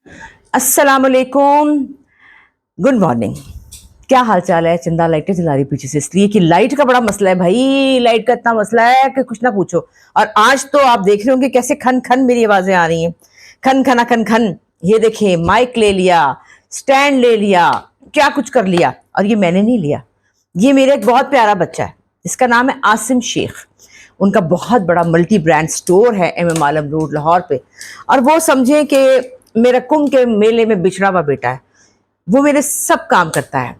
अस्सलाम वालेकुम, good morning. क्या हाल चाल है? चंदा लाइटें जला रही पीछे से, इसलिए कि लाइट का बड़ा मसला है भाई। लाइट का इतना मसला है कि कुछ ना पूछो। और आज तो आप देख रहे होंगे कैसे खन खन मेरी आवाजें आ रही हैं। खन खना खन खन। ये देखिए, माइक ले लिया, स्टैंड ले लिया, क्या कुछ कर लिया। और ये मैंने नहीं लिया, ये मेरा एक बहुत प्यारा बच्चा है, इसका नाम है आसिम शेख। उनका बहुत बड़ा मल्टी ब्रांड स्टोर है एम एम आलम रोड लाहौर पे। और वो समझे कि मेरा कुंभ के मेले में बिछड़ा हुआ बेटा है। वो मेरे सब काम करता है,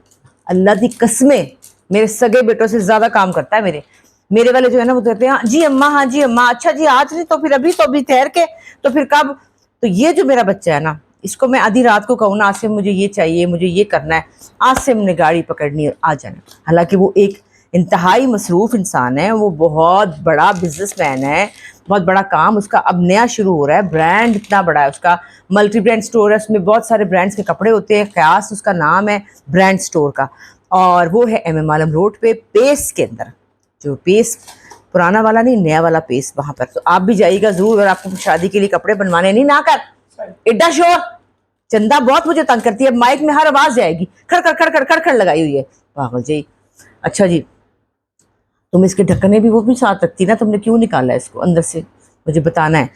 अल्लाह दी कसमें मेरे सगे बेटों से ज्यादा काम करता है। मेरे मेरे वाले जो है ना, वो कहते हैं हाँ जी अम्मा, हाँ जी अम्मा, अच्छा जी आज नहीं तो फिर अभी, तो अभी ठहर के, तो फिर कब। तो ये जो मेरा बच्चा है ना, इसको मैं आधी रात को कहूँ ना, आसिम मुझे ये चाहिए, मुझे ये करना है, आसिम ने गाड़ी पकड़नी आ जाना। हालांकि वो एक इंतहाई मसरूफ इंसान है, वो बहुत बड़ा बिजनेसमैन है, बहुत बड़ा काम उसका अब नया शुरू हो रहा है। ब्रांड इतना बड़ा है उसका, मल्टी ब्रांड स्टोर है, उसमें बहुत सारे ब्रांड्स के कपड़े होते हैं। ख्यास उसका नाम है ब्रांड स्टोर का। और वो है एम एम आलम रोड पे, पेस के अंदर। जो पेस पुराना वाला नहीं, नया वाला पेस, वहां पर तो आप भी जाइएगा जरूर। अगर आपको शादी के लिए कपड़े बनवाने, नहीं ना कर एड्डा शोर। चंदा बहुत मुझे तंग करती है, माइक में हर आवाज जाएगी, खड़ खड़ खड़ खड़ खड़ खड़ लगाई हुई है पागल जी। अच्छा जी, तुम इसके ढक्कने भी वो भी साथ रखती ना, तुमने क्यों निकाला इसको अंदर से, मुझे बताना है।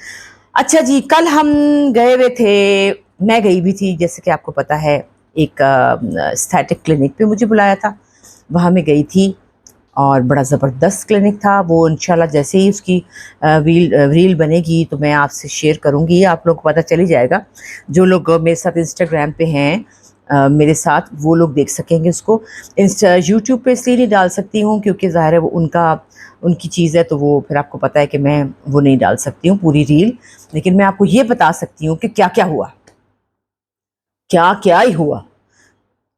अच्छा जी, कल हम गए हुए थे, मैं गई भी थी जैसे कि आपको पता है, एक एस्थेटिक क्लिनिक पे मुझे बुलाया था, वहाँ मैं गई थी। और बड़ा ज़बरदस्त क्लिनिक था वो। इंशाल्लाह जैसे ही उसकी रील बनेगी तो मैं आपसे शेयर करूँगी, आप लोगों को पता चल ही जाएगा। जो लोग मेरे साथ इंस्टाग्राम पे हैं, मेरे साथ, वो लोग देख सकेंगे उसको। इंस्टा यूट्यूब पे इसलिए नहीं डाल सकती हूँ क्योंकि ज़ाहिर है वो उनकी चीज़ है, तो वो फिर आपको पता है कि मैं वो नहीं डाल सकती हूँ पूरी रील। लेकिन मैं आपको ये बता सकती हूँ कि क्या क्या हुआ, क्या क्या ही हुआ।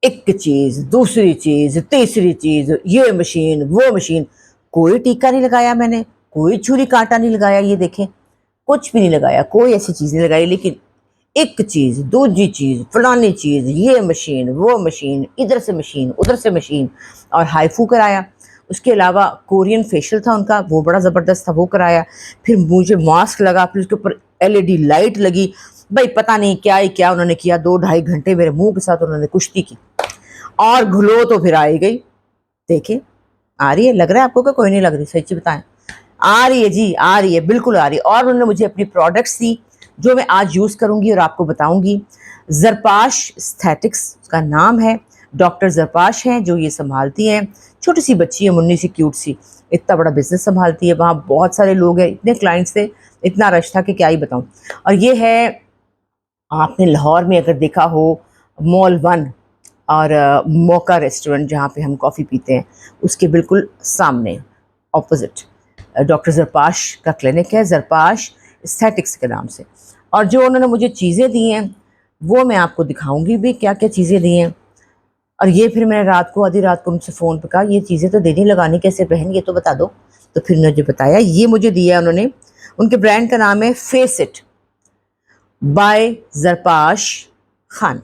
एक चीज़, दूसरी चीज़, तीसरी चीज़, ये मशीन, वो मशीन। कोई टीका नहीं लगाया मैंने, कोई छुरी कांटा नहीं लगाया, ये देखें, कुछ भी नहीं लगाया, कोई ऐसी चीज़ नहीं लगाई। लेकिन एक चीज़, दूसरी चीज़, फलानी चीज़, ये मशीन, वो मशीन, इधर से मशीन, उधर से मशीन। और हाईफू कराया। उसके अलावा कोरियन फेशियल था उनका, वो बड़ा ज़बरदस्त था, वो कराया। फिर मुझे मास्क लगा, फिर उसके ऊपर एलईडी लाइट लगी। भाई पता नहीं क्या ही क्या उन्होंने किया, 2-2.5 घंटे मेरे मुंह के साथ उन्होंने कुश्ती की। और घुलो तो फिर आ ही गई। देखिए, आ रही है, लग रहा है आपको कि कोई नहीं लग रही? सच्ची बताएं। आ रही है जी, आ रही है, बिल्कुल आ रही है। और उन्होंने मुझे अपनी प्रोडक्ट्स दी जो मैं आज यूज़ करूंगी और आपको बताऊंगी। जरपाश एस्थेटिक्स का नाम है, डॉक्टर जरपाश हैं जो ये संभालती हैं। छोटी सी बच्ची है, मुन्नी सी, क्यूट सी, इतना बड़ा बिजनेस संभालती है। वहाँ बहुत सारे लोग हैं, इतने क्लाइंट्स थे, इतना रश था कि क्या ही बताऊँ। और ये है, आपने लाहौर में अगर देखा हो, मॉल 1 और मौका रेस्टोरेंट जहाँ पे हम कॉफ़ी पीते हैं, उसके बिल्कुल सामने ऑपोजिट डॉक्टर जरपाश का क्लिनिक है, जरपाश एस्थेटिक्स के नाम से। और जो उन्होंने मुझे चीज़ें दी हैं वो मैं आपको दिखाऊंगी भी, क्या क्या चीज़ें दी हैं। और ये फिर मैंने रात को, आधी रात को उनसे फ़ोन पे कहा, ये चीज़ें तो देनी, लगानी कैसे, बहन ये तो बता दो। तो फिर मुझे बताया, ये मुझे दिया उन्होंने। उनके ब्रांड का नाम है फेस इट बाय जरपाश खान।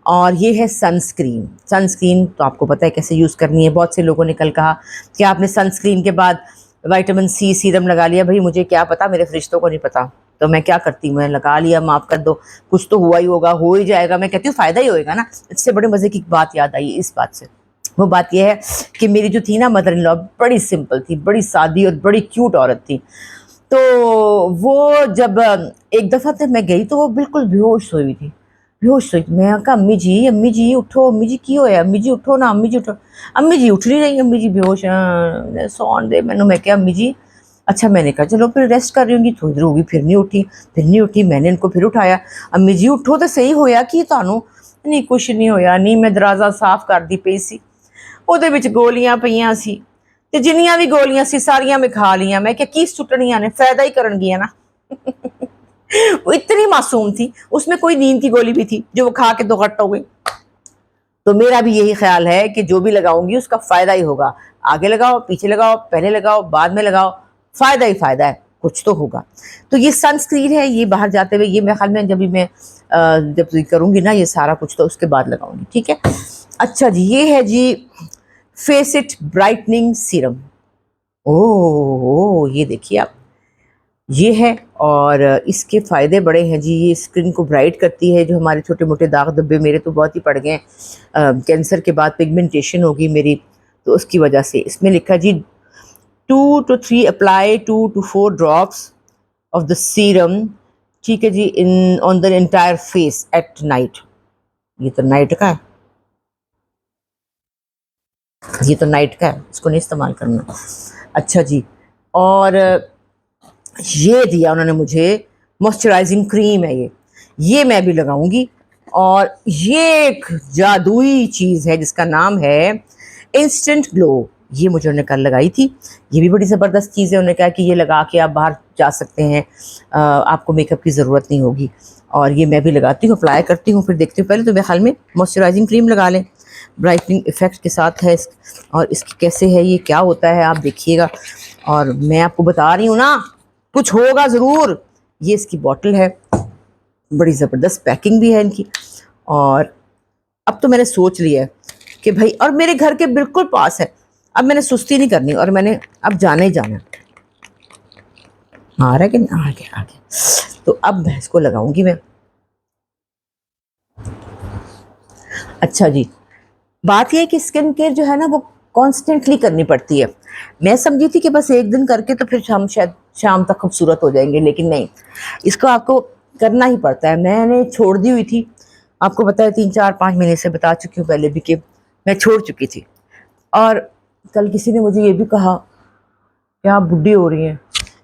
और ये है सनस्क्रीन। सनस्क्रीन तो आपको पता है कैसे यूज़ करनी है। बहुत से लोगों ने कल कहा कि आपने सनस्क्रीन के बाद विटामिन सी सीरम लगा लिया। भाई मुझे क्या पता, मेरे फरिश्तों को नहीं पता, तो मैं क्या करती हूँ, मैं लगा लिया, माफ़ कर दो, कुछ तो हुआ ही होगा, हो ही जाएगा। मैं कहती हूँ फ़ायदा ही होएगा ना। इससे बड़े मज़े की बात याद आई इस बात से। वो बात यह है कि मेरी जो थी ना मदर इन लॉ, बड़ी सिंपल थी, बड़ी सादी और बड़ी क्यूट औरत थी। तो वो जब एक दफ़ा तक मैं गई तो वो बिल्कुल बेहोश सोई हुई थी, बेहोश सोई। मैं कहा अम्मी जी उठो, अम्मी जी की होया, अम्मी जी उठो ना, अम्मी जी उठो। अम्मी जी उठ नहीं रही, अम्मी जी बेहोश हैं, सौन दे मैनू। मैं क्या अम्मी जी, अच्छा मैंने कहा चलो फिर रेस्ट कर रही होंगी, थोड़ी देर होगी, फिर नहीं उठी, फिर नहीं उठी। मैंने इनको फिर उठाया, अम्मी जी उठो तो सही, होया कि थानू? नहीं कुछ नहीं होया, नहीं मैं दरवाज़ा साफ करती पई सी, ਉਹਦੇ ਵਿੱਚ ਗੋਲੀਆਂ ਪਈਆਂ ਸੀ ਤੇ ਜਿੰਨੀਆਂ ਵੀ ਗੋਲੀਆਂ ਸੀ ਸਾਰੀਆਂ मैं खा ਲੀਆਂ। मैं क्या की सुटनियां ने, फायदा ही करनगियां ना। वो इतनी मासूम थी, उसमें कोई नींद की गोली भी थी जो वो खा के 2 हो गई। तो मेरा भी यही ख्याल है कि जो भी लगाऊंगी उसका फायदा ही होगा। आगे लगाओ, पीछे लगाओ, पहले लगाओ, बाद में लगाओ, फायदा ही फायदा है, कुछ तो होगा। तो ये सनस्क्रीन है, ये बाहर जाते हुए, ये मेरे ख्याल में जब भी मैं जब करूंगी ना ये सारा कुछ, तो उसके बाद लगाऊंगी, ठीक है। अच्छा जी, ये है जी फेस इट ब्राइटनिंग सीरम। ओ ये देखिए आप, ये है। और इसके फ़ायदे बड़े हैं जी। ये स्किन को ब्राइट करती है, जो हमारे छोटे मोटे दाग धब्बे, मेरे तो बहुत ही पड़ गए हैं। कैंसर के बाद पिगमेंटेशन होगी मेरी, तो उसकी वजह से इसमें लिखा जी 2 to 3 apply 2 to 4 drops of the serum, ठीक है जी, in on the entire face at night. ये तो नाइट का है, ये तो नाइट का है, इसको नहीं इस्तेमाल करना। अच्छा जी, और ये दिया उन्होंने मुझे मॉइस्चराइजिंग क्रीम है ये मैं भी लगाऊंगी। और ये एक जादुई चीज़ है जिसका नाम है इंस्टेंट ग्लो। ये मुझे उन्होंने कल लगाई थी, ये भी बड़ी ज़बरदस्त चीज़ है। उन्होंने कहा कि ये लगा के आप बाहर जा सकते हैं, आपको मेकअप की ज़रूरत नहीं होगी। और ये मैं भी लगाती हूँ, अप्लाई करती हूँ, फिर देखती हूँ। पहले तो मेरे ख्याल में मॉइस्चराइजिंग क्रीम लगा लें, ब्राइटनिंग इफ़ेक्ट के साथ है। और इसकी कैसे है, ये क्या होता है, आप देखिएगा। और मैं आपको बता रही हूँ ना, कुछ होगा ज़रूर। ये इसकी बॉटल है, बड़ी ज़बरदस्त पैकिंग भी है इनकी। और अब तो मैंने सोच लिया है कि भाई, और मेरे घर के बिल्कुल पास है, अब मैंने सुस्ती नहीं करनी और मैंने अब जाना ही जाना। आ रहा है कि नहीं, आ गया आ गया। तो अब मैं इसको लगाऊंगी मैं। अच्छा जी, बात यह है कि स्किन केयर जो है ना, वो कॉन्स्टेंटली करनी पड़ती है। मैं समझी थी कि बस एक दिन करके तो फिर हम शायद शाम तक खूबसूरत हो जाएंगे, लेकिन नहीं, इसको आपको करना ही पड़ता है। मैंने छोड़ दी हुई थी, आपको पता है 3 4 5 महीने से बता चुकी हूँ पहले भी कि मैं छोड़ चुकी थी। और कल किसी ने मुझे ये भी कहा कि आप बुढ़ी हो रही हैं।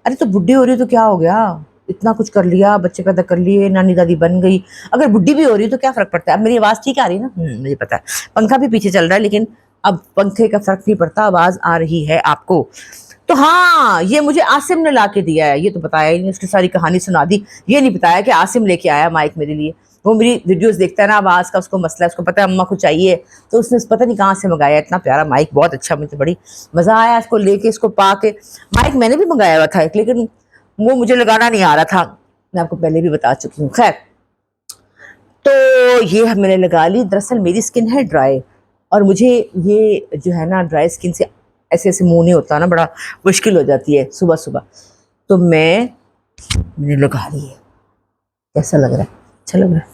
अरे तो बुढ़ी हो रही है तो क्या हो गया, इतना कुछ कर लिया, बच्चे पैदा कर लिए, नानी दादी बन गई, अगर बुढ़ी भी हो रही है तो क्या फ़र्क पड़ता है। अब मेरी आवाज़ ठीक आ रही है ना? मुझे पता है पंखा भी पीछे चल रहा है, लेकिन अब पंखे का फ़र्क नहीं पड़ता, आवाज़ आ रही है आपको। तो हाँ, ये मुझे आसिम ने ला के दिया है, ये तो बताया ही नहीं, उसकी सारी कहानी सुना दी। ये नहीं बताया कि आसिम लेके आया माइक मेरे लिए। वो मेरी वीडियोस देखता है ना, आवाज़ का उसको मसला है, उसको पता है अम्मा को चाहिए, तो उसने पता नहीं कहाँ से मंगाया इतना प्यारा माइक, बहुत अच्छा, मुझे बड़ी मज़ा आया इसको लेके, इसको पा के। माइक मैंने भी मंगाया हुआ था एक, लेकिन वो मुझे लगाना नहीं आ रहा था, मैं आपको पहले भी बता चुकी हूँ। खैर, तो ये मैंने लगा ली। दरअसल मेरी स्किन है ड्राई, और मुझे ये जो है ना, ड्राई स्किन से ऐसे ऐसे मुँह नहीं होता ना, बड़ा मुश्किल हो जाती है सुबह सुबह। तो मैंने लगा ली है। कैसा लग रहा है? अच्छा लग रहा है?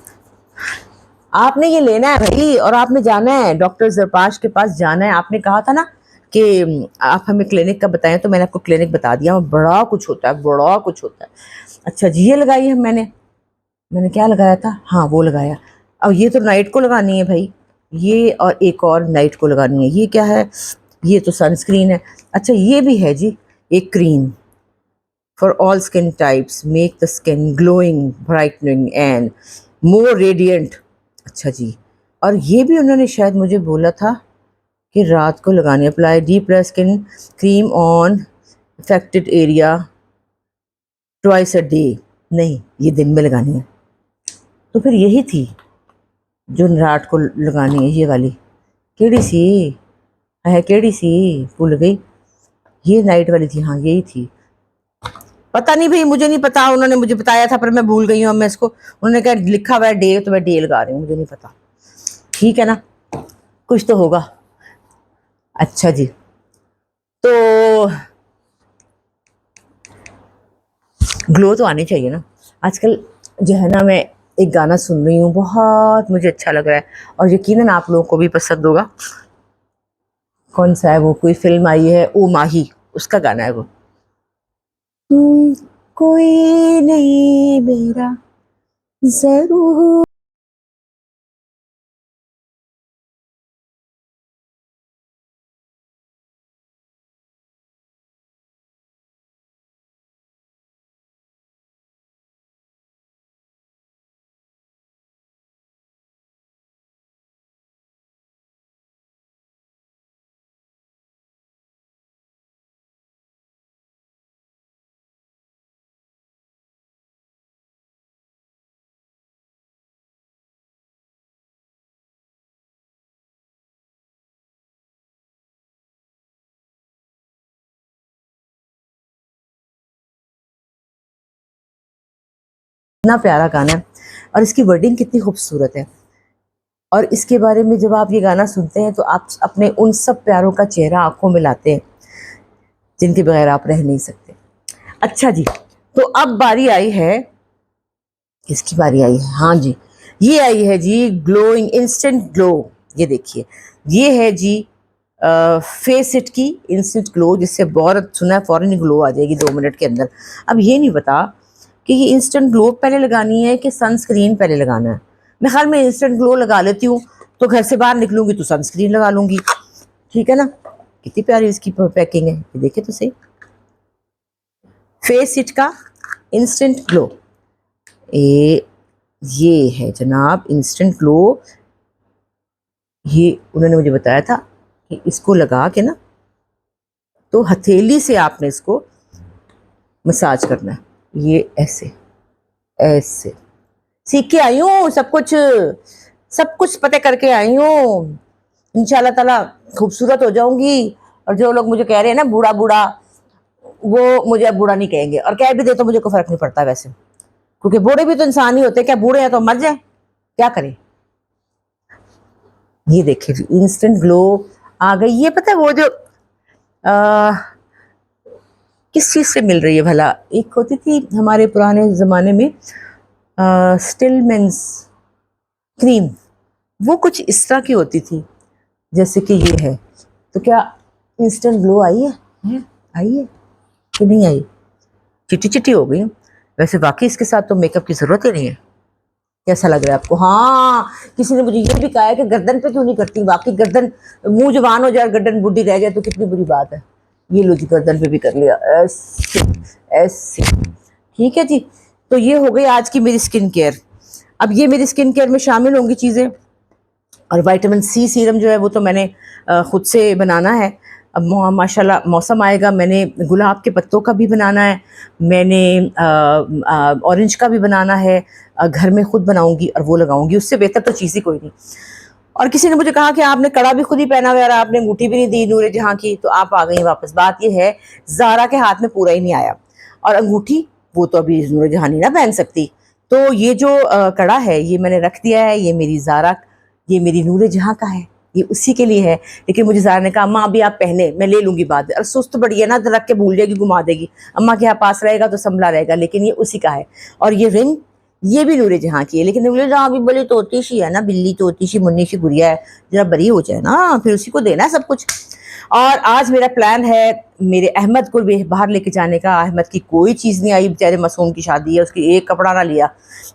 आपने ये लेना है भाई, और आपने जाना है डॉक्टर जरपाश के पास जाना है। आपने कहा था ना कि आप हमें क्लिनिक का बताएं, तो मैंने आपको क्लिनिक बता दिया। बड़ा कुछ होता है, बड़ा कुछ होता है। अच्छा जी, ये लगाई है मैंने क्या लगाया था, हाँ वो लगाया। अब ये तो नाइट को लगानी है भाई, ये और एक और नाइट को लगानी है। ये क्या है? ये तो सनस्क्रीन है। अच्छा, ये भी है जी एक cream for all skin types, make the skin glowing, brightening and more radiant. अच्छा जी, और ये भी उन्होंने शायद मुझे बोला था कि रात को लगानी। Apply deep skin cream on affected area twice a day. नहीं, ये दिन में लगानी है। तो फिर यही थी जो रात को लगानी है, ये वाली। केड़ी सी है, केड़ी सी, भूल गई। ये नाइट वाली थी, हाँ यही थी। पता नहीं भाई, मुझे नहीं पता, उन्होंने मुझे बताया था पर मैं भूल गई हूँ। अब मैं इसको, उन्होंने कहा लिखा हुआ है डे, तो मैं डे लगा रही हूँ, मुझे नहीं पता। ठीक है ना, कुछ तो होगा। अच्छा जी, तो ग्लो तो आनी चाहिए ना आजकल। जो है ना, मैं एक गाना सुन रही हूँ, बहुत मुझे अच्छा लग रहा है, और यकीनन आप लोगों को भी पसंद होगा। कौन सा है वो? कोई फिल्म आई है ओ माही, उसका गाना है वो। कोई नहीं मेरा जरूर। इतना प्यारा गाना है, और इसकी वर्डिंग कितनी खूबसूरत है। और इसके बारे में जब आप ये गाना सुनते हैं, तो आप अपने उन सब प्यारों का चेहरा आंखों में लाते हैं जिनके बगैर आप रह नहीं सकते। अच्छा जी, तो अब बारी आई है, किसकी बारी आई है, हाँ जी, ये आई है जी ग्लोइंग इंस्टेंट ग्लो। ये देखिए, ये है जी फेस इट की इंस्टेंट ग्लो, जिससे बहुत सुना है फॉरन ग्लो आ जाएगी 2 मिनट के अंदर। अब ये नहीं पता कि ये इंस्टेंट ग्लो पहले लगानी है कि सनस्क्रीन पहले लगाना है। मैं ख्याल में इंस्टेंट ग्लो लगा लेती हूँ, तो घर से बाहर निकलूंगी तो सनस्क्रीन लगा लूंगी, ठीक है ना। कितनी प्यारी इसकी पैकिंग है, ये देखे तो सही, फेस इट का इंस्टेंट ग्लो। ये है जनाब इंस्टेंट ग्लो। ये उन्होंने मुझे बताया था कि इसको लगा के ना, तो हथेली से आपने इसको मसाज करना है, ये ऐसे ऐसे। सीख के आई हूँ सब कुछ पता करके आई हूँ। इंशाल्लाह ताला खूबसूरत हो जाऊंगी। और जो लोग मुझे कह रहे हैं ना बूढ़ा बूढ़ा, वो मुझे अब बूढ़ा नहीं कहेंगे, और कह भी दे तो मुझे कोई फर्क नहीं पड़ता वैसे, क्योंकि बूढ़े भी तो इंसान ही होते हैं। क्या बूढ़े हैं तो मर जाए, क्या करें। ये देखिए इंस्टेंट ग्लो आ गई। ये पता है वो जो किस चीज़ से मिल रही है भला, एक होती थी हमारे पुराने ज़माने में स्टिलमेंस क्रीम, वो कुछ इस तरह की होती थी जैसे कि ये है। तो क्या इंस्टेंट ग्लो आई है, आई है कि नहीं आई, चिट्टी चिट्टी हो गई। वैसे बाकी इसके साथ तो मेकअप की ज़रूरत ही नहीं है। कैसा लग रहा है आपको? हाँ, किसी ने मुझे ये भी कहा है कि गर्दन पे क्यों नहीं करती, बाकी गर्दन, मुंह जवान हो जाए गर्दन बुढ़ी रह जाए तो कितनी बुरी बात है। ये लो जी, गर्दन पे भी कर लिया, ऐसे ऐसे, ठीक है जी। तो ये हो गई आज की मेरी स्किन केयर। अब ये मेरी स्किन केयर में शामिल होंगी चीज़ें। और विटामिन सी सीरम जो है वो तो मैंने खुद से बनाना है। अब माशाल्लाह मौसम आएगा, मैंने गुलाब के पत्तों का भी बनाना है, मैंने ऑरेंज का भी बनाना है। घर में खुद बनाऊंगी और वो लगाऊंगी, उससे बेहतर तो चीज़ ही कोई नहीं। और किसी ने मुझे कहा कि आपने कड़ा भी खुद ही पहना हुआ और आपने अंगूठी भी नहीं दी नूरे जहाँ की, तो आप आ गई वापस। बात ये है, ज़ारा के हाथ में पूरा ही नहीं आया, और अंगूठी वो तो अभी नूरे जहाँ नहीं ना पहन सकती। तो ये जो कड़ा है ये मैंने रख दिया है, ये मेरी ज़ारा, ये मेरी नूरे जहाँ का है, ये उसी के लिए है। लेकिन मुझे ज़ारा ने कहा अम्मा अभी आप पहने, मैं ले लूँगी बाद में। और सुस्त बड़ी है ना, तो रख के भूल जाएगी, घुमा देगी। अम्मा के यहाँ पास रहेगा तो संभला रहेगा, लेकिन ये उसी का है। और ये रिंग, ये भी नूरे जहाँ की है, लेकिन नूरे जहाँ भी बड़ी तोती सी है ना, बिल्ली तोती सी मुन्नी सी गुड़िया है, जरा बड़ी हो जाए ना, फिर उसी को देना है सब कुछ। और आज मेरा प्लान है मेरे अहमद को भी बाहर लेके जाने का। अहमद की कोई चीज़ नहीं आई, बेचारे मासूम की शादी है, उसकी एक कपड़ा ना लिया।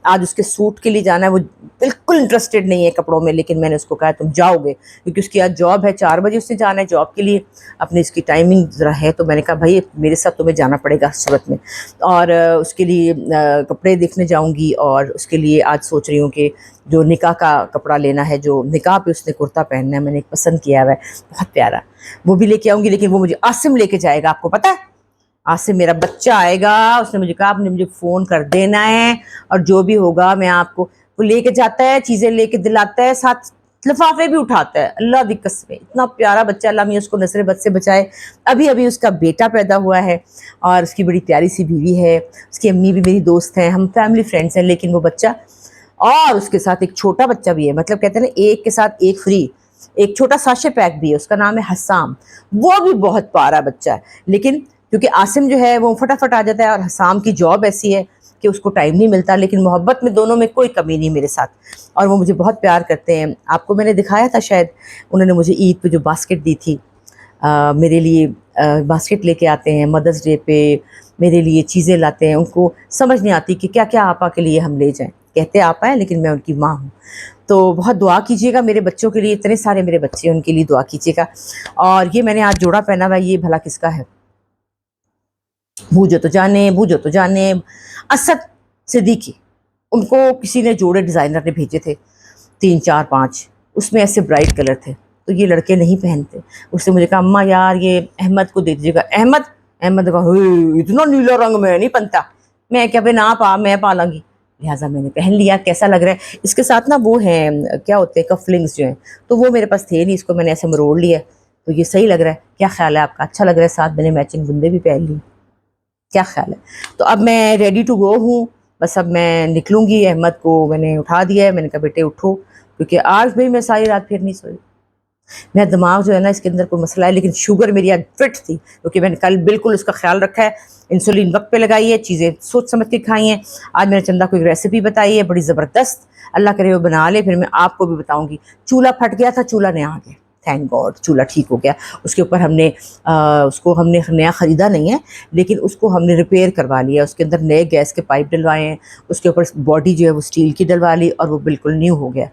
आज उसके सूट के लिए जाना है, वो बिल्कुल इंटरेस्टेड नहीं है कपड़ों में, लेकिन मैंने उसको कहा तुम जाओगे, क्योंकि उसकी आज जॉब है, 4 बजे उसने जाना है जॉब के लिए। अपनी इसकी टाइमिंग ज़रा है, तो मैंने कहा भाई मेरे साथ तुम्हें जाना पड़ेगा सूरत में। और उसके लिए कपड़े देखने जाऊँगी, और उसके लिए आज सोच रही हूँ कि जो निकाह का कपड़ा लेना है, जो निकाह पे उसने कुर्ता पहनना है, मैंने एक पसंद किया हुआ है बहुत प्यारा, वो भी लेके आऊँगी। लेकिन वो मुझे आसिम लेके जाएगा, आपको पता है आसिम मेरा बच्चा आएगा, उसने मुझे कहा आपने मुझे फ़ोन कर देना है, और जो भी होगा मैं आपको, वो लेके जाता है, चीज़ें लेके दिलाता है, साथ लिफाफे भी उठाता है। अल्लाह दी कसम, इतना प्यारा बच्चा, अल्लाह मियां उसको नसर बद से बचाए। अभी अभी उसका बेटा पैदा हुआ है, और उसकी बड़ी प्यारी सी बीवी है, उसकी अम्मी भी मेरी दोस्त हैं, हम फैमिली फ्रेंड्स हैं। लेकिन वो बच्चा, और उसके साथ एक छोटा बच्चा भी है, मतलब कहते हैं ना एक के साथ एक फ्री, एक छोटा साशे पैक भी है, उसका नाम है हसाम। वो भी बहुत प्यारा बच्चा है। लेकिन क्योंकि आसिम जो है वो फटाफट आ जाता है, और हसाम की जॉब ऐसी है कि उसको टाइम नहीं मिलता, लेकिन मोहब्बत में दोनों में कोई कमी नहीं मेरे साथ, और वो मुझे बहुत प्यार करते हैं। आपको मैंने दिखाया था शायद, उन्होंने मुझे ईद पे जो बास्केट दी थी, मेरे लिए बास्केट लेके आते हैं मदर्स डे पे, मेरे लिए चीज़ें लाते हैं। उनको समझ नहीं आती कि क्या क्या आपा के लिए हम ले जाएं, कहते आपा है लेकिन मैं उनकी माँ हूँ। तो बहुत दुआ कीजिएगा मेरे बच्चों के लिए, इतने सारे मेरे बच्चे हैं, उनके लिए दुआ कीजिएगा। और ये मैंने आज जोड़ा पहना हुआ है, ये भला किसका है, बूझो तो जाने, असद सिद्दीकी। उनको किसी ने जोड़े डिज़ाइनर ने भेजे थे, 3 4 5, उसमें ऐसे ब्राइट कलर थे, तो ये लड़के नहीं पहनते। उसने मुझे कहा अम्मा यार ये अहमद को दे दीजिएगा। अहमद ने कहा इतना नीला रंग में नहीं पहनता। मैं क्या भाई ना पा, मैं पालांगी, लिहाजा मैंने पहन लिया। कैसा लग रहा है इसके साथ ना, वो हैं क्या होते हैं कफलिंग्स जो हैं, तो वो मेरे पास थे नहीं, इसको मैंने ऐसे मरोड़ लिया, तो ये सही लग रहा है। क्या ख्याल है आपका? अच्छा लग रहा है, साथ मैंने मैचिंग बुंदे भी पहन ली, क्या ख्याल है? तो अब मैं रेडी टू गो हूँ, बस अब मैं निकलूँगी। अहमद को मैंने उठा दिया है, मैंने कहा बेटे उठो, क्योंकि आज भी मैं सारी रात फिर नहीं सोई। मेरा दिमाग जो है ना इसके अंदर कोई मसला है, लेकिन शुगर मेरी आज फिट थी क्योंकि मैंने कल बिल्कुल उसका ख्याल रखा है, इंसुलिन वक्त पे लगाई है, चीज़ें सोच समझ के खाई हैं। आज मैंने चंदा को एक रेसिपी बताई है बड़ी ज़बरदस्त, अल्लाह करे वो बना ले, फिर मैं आपको भी बताऊँगी। चूल्हा फट गया था, चूल्हा नया आ गया, थैंक गॉड चूल्हा ठीक हो गया। उसके ऊपर उसको हमने नया ख़रीदा नहीं है, लेकिन उसको हमने रिपेयर करवा लिया, उसके अंदर नए गैस के पाइप डलवाए हैं, उसके ऊपर बॉडी जो है वो स्टील की डलवा ली और वो बिल्कुल न्यू हो गया।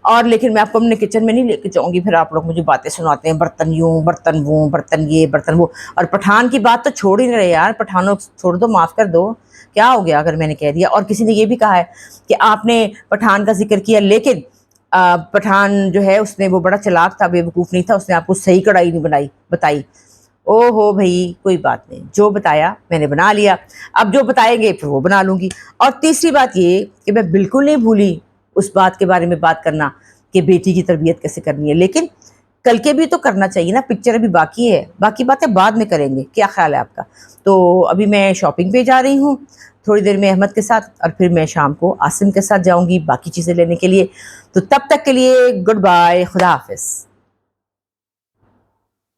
और लेकिन मैं आपको अपने किचन में नहीं लेके जाऊँगी, फिर आप लोग मुझे बातें सुनाते हैं, बर्तन यूँ, बर्तन वो, बर्तन ये, बर्तन वो। और पठान की बात तो छोड़ ही नहीं रहे यार, पठानों छोड़ दो, माफ़ कर दो, क्या हो गया अगर मैंने कह दिया। और किसी ने ये भी कहा है कि आपने पठान का जिक्र किया, लेकिन पठान जो है उसने, वो बड़ा चालाक था, बेवकूफ़ नहीं था, उसने आपको सही कढ़ाई नहीं बताई। ओहो भई, कोई बात नहीं, जो बताया मैंने बना लिया, अब जो बताएंगे फिर वो बना लूँगी। और तीसरी बात ये कि मैं बिल्कुल नहीं भूली उस बात के बारे में बात करना कि बेटी की तरबियत कैसे करनी है, लेकिन कल के भी तो करना चाहिए ना, पिक्चर अभी बाकी है, बाकी बातें बाद में करेंगे। क्या ख्याल है आपका? तो अभी मैं शॉपिंग पे जा रही हूँ, थोड़ी देर में अहमद के साथ, और फिर मैं शाम को आसिम के साथ जाऊँगी बाकी चीज़ें लेने के लिए। तो तब तक के लिए गुड बाय, खुदा हाफिज़।